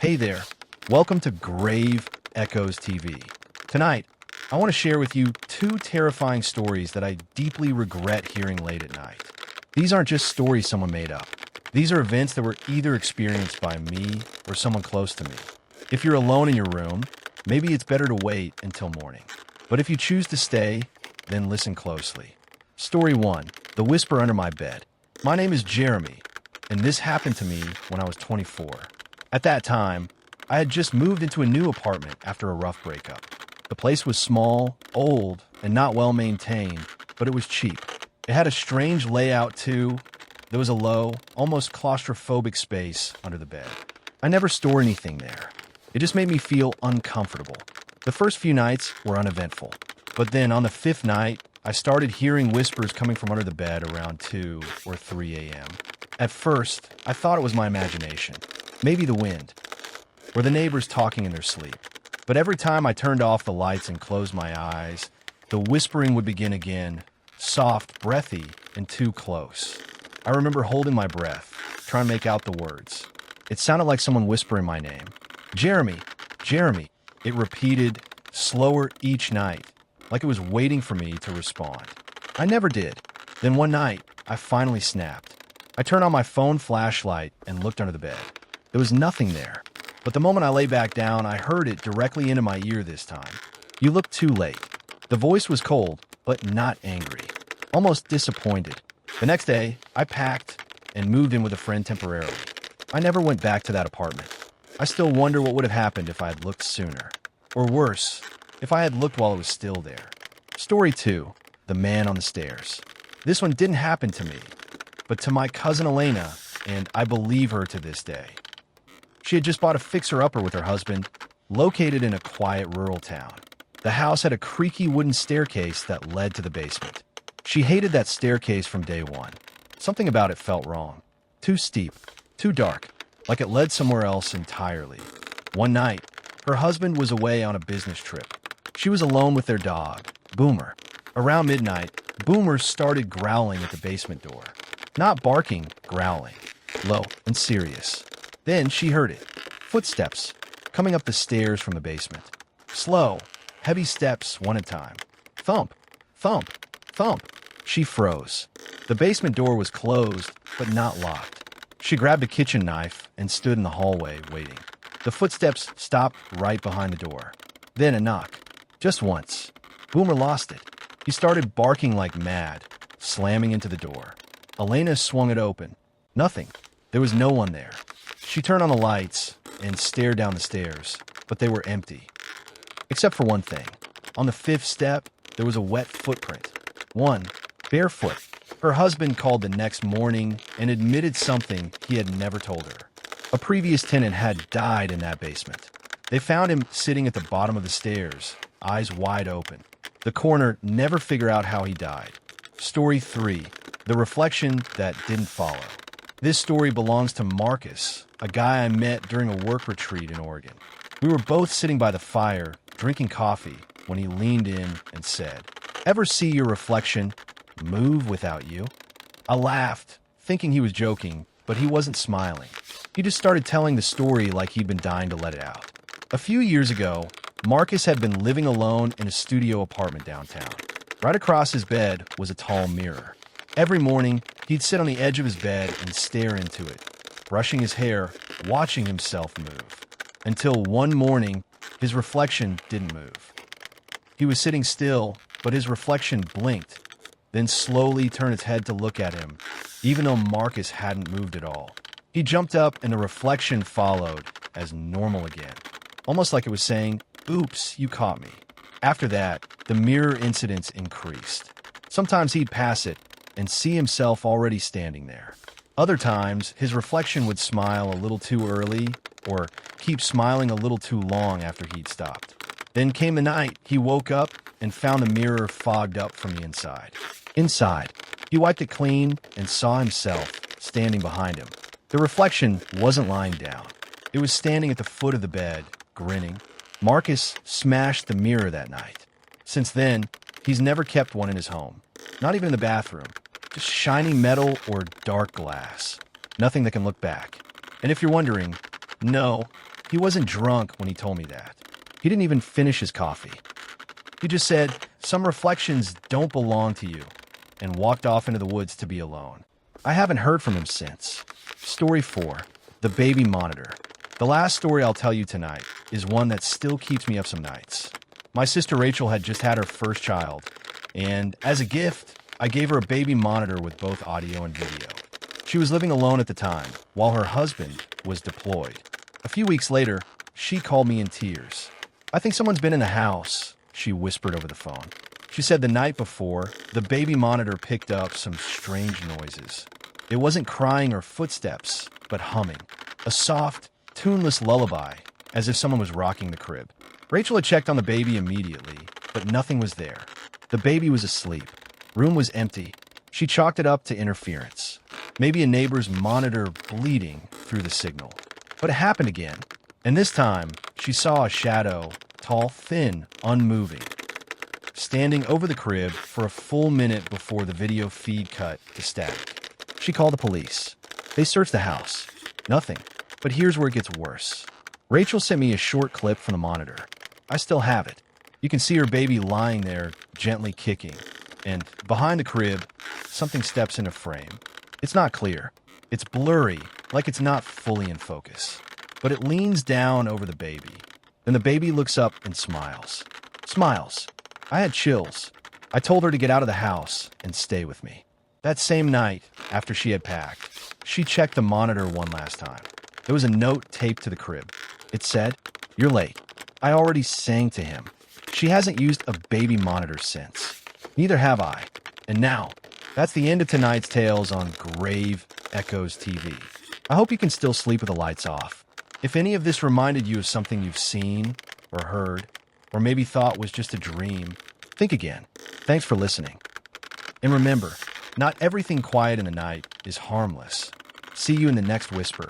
Hey there, welcome to Grave Echoes TV. Tonight, I want to share with you two terrifying stories that I deeply regret hearing late at night. These aren't just stories someone made up. These are events that were either experienced by me or someone close to me. If you're alone in your room, maybe it's better to wait until morning. But if you choose to stay, then listen closely. Story 1, The Whisper Under My Bed. My name is Jeremy, and this happened to me when I was 24. At that time, I had just moved into a new apartment after a rough breakup. The place was small, old, and not well maintained, but it was cheap. It had a strange layout too. There was a low, almost claustrophobic space under the bed. I never stored anything there. It just made me feel uncomfortable. The first few nights were uneventful, but then on the fifth night, I started hearing whispers coming from under the bed around 2 or 3 a.m. At first, I thought it was my imagination, maybe the wind, or the neighbors talking in their sleep. But every time I turned off the lights and closed my eyes, the whispering would begin again, soft, breathy, and too close. I remember holding my breath, trying to make out the words. It sounded like someone whispering my name. Jeremy, Jeremy. It repeated, slower each night, like it was waiting for me to respond. I never did. Then one night, I finally snapped. I turned on my phone flashlight and looked under the bed. There was nothing there. But the moment I lay back down, I heard it directly into my ear this time. You look too late. The voice was cold, but not angry. Almost disappointed. The next day, I packed and moved in with a friend temporarily. I never went back to that apartment. I still wonder what would have happened if I had looked sooner. Or worse, if I had looked while it was still there. Story 2, The Man on the Stairs. This one didn't happen to me, but to my cousin Elena, and I believe her to this day. She had just bought a fixer-upper with her husband, located in a quiet rural town. The house had a creaky wooden staircase that led to the basement. She hated that staircase from day one. Something about it felt wrong. Too steep, too dark, like it led somewhere else entirely. One night, her husband was away on a business trip. She was alone with their dog, Boomer. Around midnight, Boomer started growling at the basement door. Not barking, growling. Low and serious. Then she heard it. Footsteps, coming up the stairs from the basement. Slow, heavy steps one at a time. Thump, thump, thump. She froze. The basement door was closed, but not locked. She grabbed a kitchen knife and stood in the hallway, waiting. The footsteps stopped right behind the door. Then a knock. Just once. Boomer lost it. He started barking like mad, slamming into the door. Elena swung it open. Nothing. There was no one there. She turned on the lights and stared down the stairs, but they were empty. Except for one thing. On the fifth step, there was a wet footprint. One, barefoot. Her husband called the next morning and admitted something he had never told her. A previous tenant had died in that basement. They found him sitting at the bottom of the stairs, eyes wide open. The coroner never figured out how he died. Story 3, The Reflection That Didn't Follow. This story belongs to Marcus, a guy I met during a work retreat in Oregon. We were both sitting by the fire, drinking coffee, when he leaned in and said, "Ever see your reflection move without you?" I laughed, thinking he was joking, but he wasn't smiling. He just started telling the story like he'd been dying to let it out. A few years ago, Marcus had been living alone in a studio apartment downtown. Right across his bed was a tall mirror. Every morning, he'd sit on the edge of his bed and stare into it, brushing his hair, watching himself move. Until one morning, his reflection didn't move. He was sitting still, but his reflection blinked, then slowly turned its head to look at him, even though Marcus hadn't moved at all. He jumped up and the reflection followed, as normal again, almost like it was saying, "Oops, you caught me." After that, the mirror incidents increased. Sometimes he'd pass it and see himself already standing there. Other times, his reflection would smile a little too early or keep smiling a little too long after he'd stopped. Then came the night he woke up and found the mirror fogged up from the inside. Inside, he wiped it clean and saw himself standing behind him. The reflection wasn't lying down. It was standing at the foot of the bed, grinning. Marcus smashed the mirror that night. Since then, he's never kept one in his home. Not even in the bathroom. Just shiny metal or dark glass. Nothing that can look back. And if you're wondering, no, He wasn't drunk when he told me that. He didn't even finish his coffee. He just said, "Some reflections don't belong to you," and walked off into the woods to be alone. I haven't heard from him since. Story 4. The Baby Monitor. The last story I'll tell you tonight is one that still keeps me up some nights. My sister Rachel had just had her first child, and as a gift, I gave her a baby monitor with both audio and video. She was living alone at the time, while her husband was deployed. A few weeks later, she called me in tears. "I think someone's been in the house," she whispered over the phone. She said the night before, the baby monitor picked up some strange noises. It wasn't crying or footsteps, but humming. A soft, tuneless lullaby, as if someone was rocking the crib. Rachel had checked on the baby immediately, but nothing was there. The baby was asleep. Room was empty. She chalked it up to interference. Maybe a neighbor's monitor bleeding through the signal. But it happened again, and this time she saw a shadow, tall, thin, unmoving, standing over the crib for a full minute before the video feed cut to static. She called the police. They searched the house. Nothing. But here's where it gets worse. Rachel sent me a short clip from the monitor. I still have it. You can see her baby lying there, gently kicking. And behind the crib, something steps into frame. It's not clear. It's blurry, like it's not fully in focus. But it leans down over the baby. Then the baby looks up and smiles. Smiles. I had chills. I told her to get out of the house and stay with me. That same night, after she had packed, she checked the monitor one last time. There was a note taped to the crib. It said, "You're late. I already sang to him." She hasn't used a baby monitor since. Neither have I. And now, that's the end of tonight's tales on Grave Echoes TV. I hope you can still sleep with the lights off. If any of this reminded you of something you've seen or heard, or maybe thought was just a dream, think again. Thanks for listening. And remember, not everything quiet in the night is harmless. See you in the next whisper.